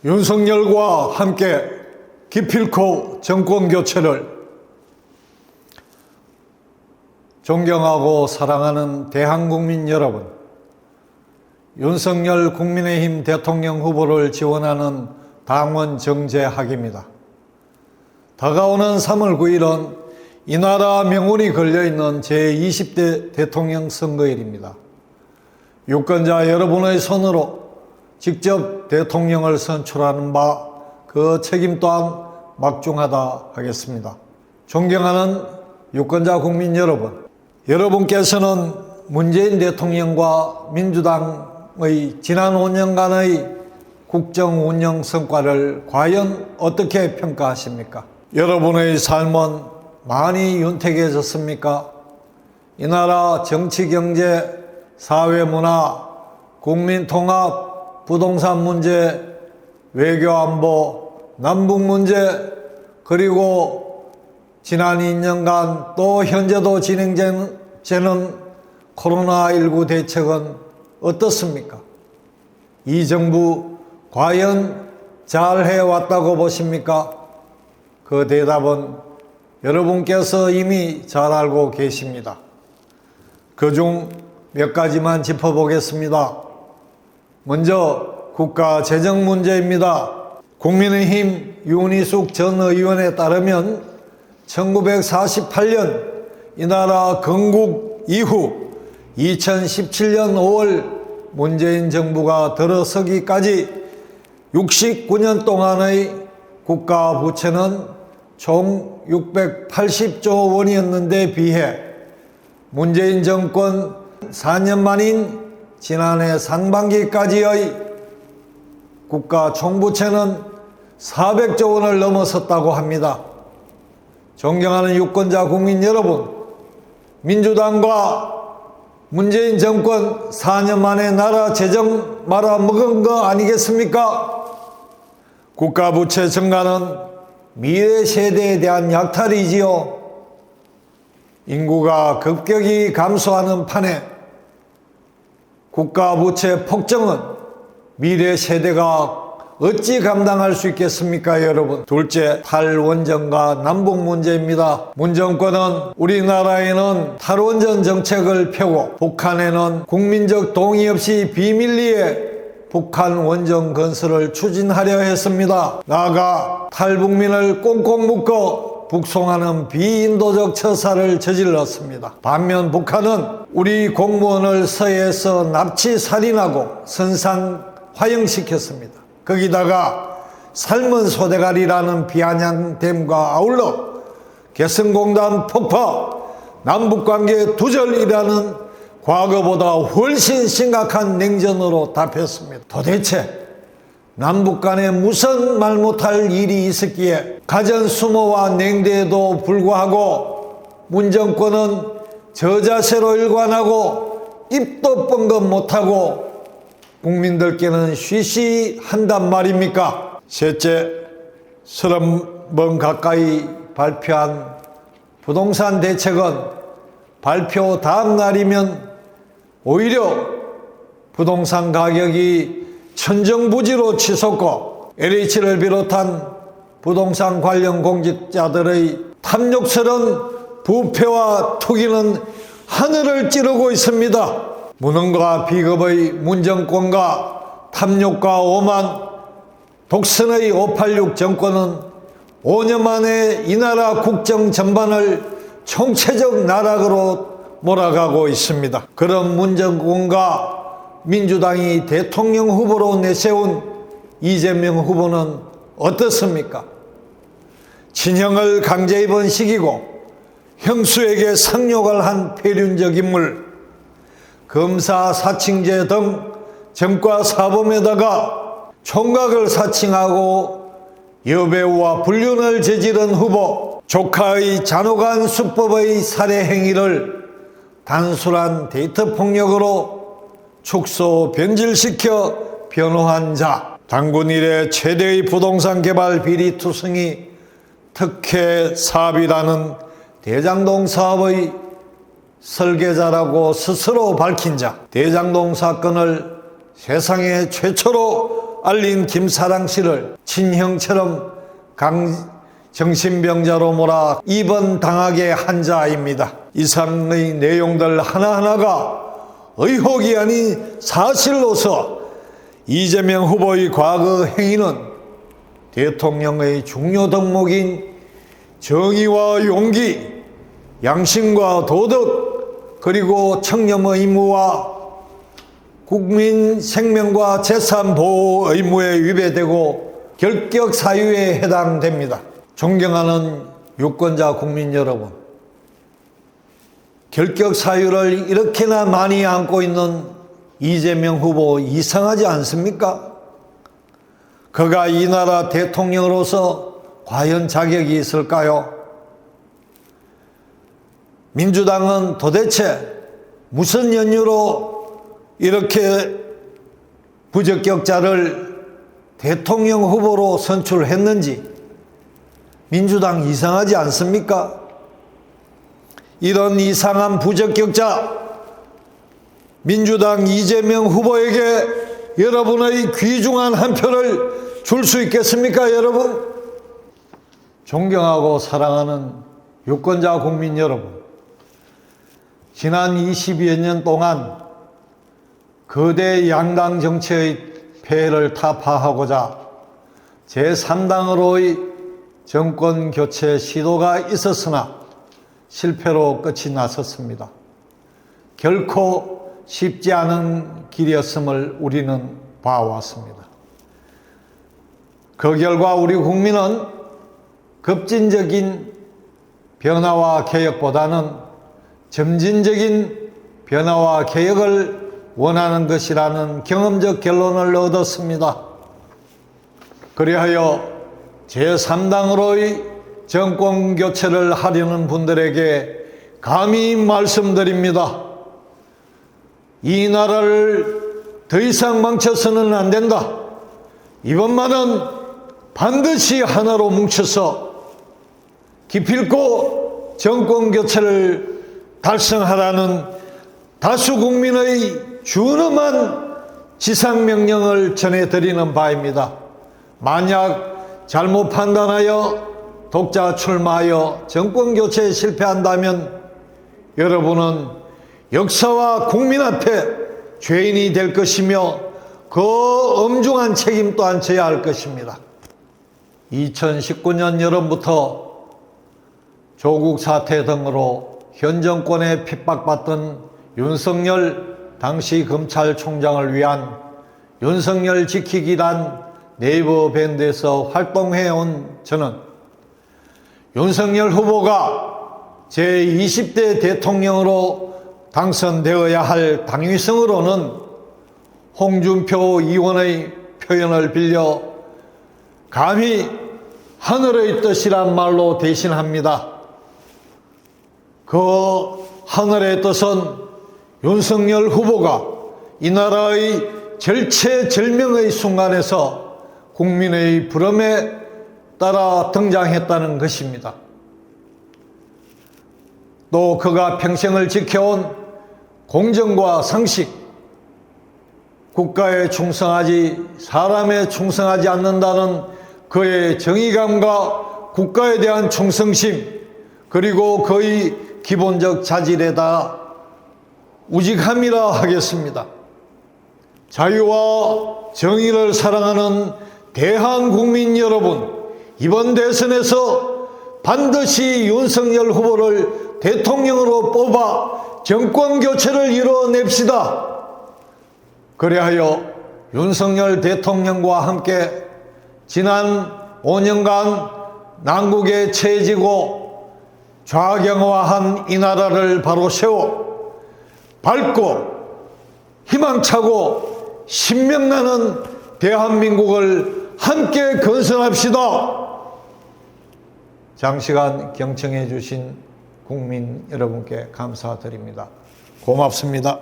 윤석열과 함께 기필코 정권교체를 존경하고 사랑하는 대한국민 여러분, 윤석열 국민의힘 대통령 후보를 지원하는 당원 정재학입니다. 다가오는 3월 9일은 이 나라 명운이 걸려있는 제20대 대통령 선거일입니다. 유권자 여러분의 손으로 직접 대통령을 선출하는 바 그 책임 또한 막중하다 하겠습니다. 존경하는 유권자 국민 여러분, 여러분께서는 문재인 대통령과 민주당의 지난 5년간의 국정 운영 성과를 과연 어떻게 평가하십니까? 여러분의 삶은 많이 윤택해졌습니까? 이 나라 정치, 경제, 사회, 문화, 국민 통합, 부동산 문제, 외교 안보, 남북 문제, 그리고 지난 2년간 또 현재도 진행되는 코로나19 대책은 어떻습니까? 이 정부 과연 잘 해왔다고 보십니까? 그 대답은 여러분께서 이미 잘 알고 계십니다. 그중 몇 가지만 짚어보겠습니다. 먼저 국가 재정 문제입니다. 국민의힘 윤희숙 전 의원에 따르면 1948년 이 나라 건국 이후 2017년 5월 문재인 정부가 들어서기까지 69년 동안의 국가 부채는 총 680조 원이었는데 비해 문재인 정권 4년 만인 지난해 상반기까지의 국가 총부채는 400조 원을 넘어섰다고 합니다. 존경하는 유권자 국민 여러분, 민주당과 문재인 정권 4년 만에 나라 재정 말아먹은 거 아니겠습니까? 국가 부채 증가는 미래 세대에 대한 약탈이지요. 인구가 급격히 감소하는 판에 국가 부채 폭증은 미래 세대가 어찌 감당할 수 있겠습니까, 여러분? 둘째, 탈원전과 남북 문제입니다. 문 정권은 우리나라에는 탈원전 정책을 펴고 북한에는 국민적 동의 없이 비밀리에 북한 원전 건설을 추진하려 했습니다. 나아가 탈북민을 꽁꽁 묶어 북송하는 비인도적 처사를 저질렀습니다. 반면 북한은 우리 공무원을 서해에서 납치 살인하고 선상 화형시켰습니다. 거기다가 삶은 소대가리라는 비아냥됨과 아울러 개성공단 폭파, 남북관계 두절이라는 과거보다 훨씬 심각한 냉전으로 답했습니다. 도대체 남북 간에 무슨 말 못할 일이 있었기에 가전수모와 냉대에도 불구하고 문 정권은 저자세로 일관하고 입도 뻥긋 못하고 국민들께는 쉬쉬한단 말입니까? 셋째, 30번 가까이 발표한 부동산 대책은 발표 다음 날이면 오히려 부동산 가격이 천정부지로 치솟고 LH를 비롯한 부동산 관련 공직자들의 탐욕스러운 부패와 투기는 하늘을 찌르고 있습니다. 무능과 비겁의 문정권과 탐욕과 오만, 독선의 586 정권은 5년 만에 이 나라 국정 전반을 총체적 나락으로 몰아가고 있습니다. 그런 문정권과 민주당이 대통령 후보로 내세운 이재명 후보는 어떻습니까? 친형을 강제 입원시키고 형수에게 상욕을 한 폐륜적 인물, 검사 사칭죄 등 정과 사범에다가 총각을 사칭하고 여배우와 불륜을 저지른 후보, 조카의 잔혹한 수법의 살해 행위를 단순한 데이트 폭력으로 축소 변질시켜 변호한 자, 당군 이래 최대의 부동산 개발 비리 투성이 특혜 사업이라는 대장동 사업의 설계자라고 스스로 밝힌 자, 대장동 사건을 세상에 최초로 알린 김사랑 씨를 친형처럼 정신병자로 몰아 입원당하게 한 자입니다. 이상의 내용들 하나하나가 의혹이 아닌 사실로서 이재명 후보의 과거 행위는 대통령의 중요 덕목인 정의와 용기, 양심과 도덕, 그리고 청렴의 의무와 국민 생명과 재산 보호 의무에 위배되고 결격 사유에 해당됩니다. 존경하는 유권자 국민 여러분, 결격 사유를 이렇게나 많이 안고 있는 이재명 후보 이상하지 않습니까? 그가 이 나라 대통령으로서 과연 자격이 있을까요? 민주당은 도대체 무슨 연유로 이렇게 부적격자를 대통령 후보로 선출했는지 민주당 이상하지 않습니까? 이런 이상한 부적격자 민주당 이재명 후보에게 여러분의 귀중한 한 표를 줄 수 있겠습니까, 여러분? 존경하고 사랑하는 유권자 국민 여러분, 지난 20여 년 동안 거대 양당 정치의 폐해를 타파하고자 제3당으로의 정권 교체 시도가 있었으나 실패로 끝이 났었습니다. 결코 쉽지 않은 길이었음을 우리는 봐왔습니다. 그 결과 우리 국민은 급진적인 변화와 개혁보다는 점진적인 변화와 개혁을 원하는 것이라는 경험적 결론을 얻었습니다. 그리하여 제3당으로의 정권 교체를 하려는 분들에게 감히 말씀드립니다. 이 나라를 더 이상 망쳐서는 안 된다. 이번만은 반드시 하나로 뭉쳐서 기필코 정권 교체를 달성하라는 다수 국민의 준엄한 지상명령을 전해드리는 바입니다. 만약 잘못 판단하여 독자 출마하여 정권 교체에 실패한다면 여러분은 역사와 국민 앞에 죄인이 될 것이며 그 엄중한 책임 또한 져야 할 것입니다. 2019년 여름부터 조국 사태 등으로 현 정권에 핍박받던 윤석열 당시 검찰총장을 위한 윤석열 지키기단 네이버 밴드에서 활동해온 저는 윤석열 후보가 제20대 대통령으로 당선되어야 할 당위성으로는 홍준표 의원의 표현을 빌려 감히 하늘의 뜻이란 말로 대신합니다. 그 하늘의 뜻은 윤석열 후보가 이 나라의 절체절명의 순간에서 국민의 부름에 따라 등장했다는 것입니다. 또 그가 평생을 지켜온 공정과 상식, 국가에 충성하지 사람에 충성하지 않는다는 그의 정의감과 국가에 대한 충성심, 그리고 그의 기본적 자질에다 우직함이라 하겠습니다. 자유와 정의를 사랑하는 대한국민 여러분, 이번 대선에서 반드시 윤석열 후보를 대통령으로 뽑아 정권교체를 이뤄냅시다. 그리하여 윤석열 대통령과 함께 지난 5년간 난국에 처해지고 좌경화한 이 나라를 바로 세워 밝고 희망차고 신명나는 대한민국을 함께 건설합시다. 장시간 경청해 주신 국민 여러분께 감사드립니다. 고맙습니다.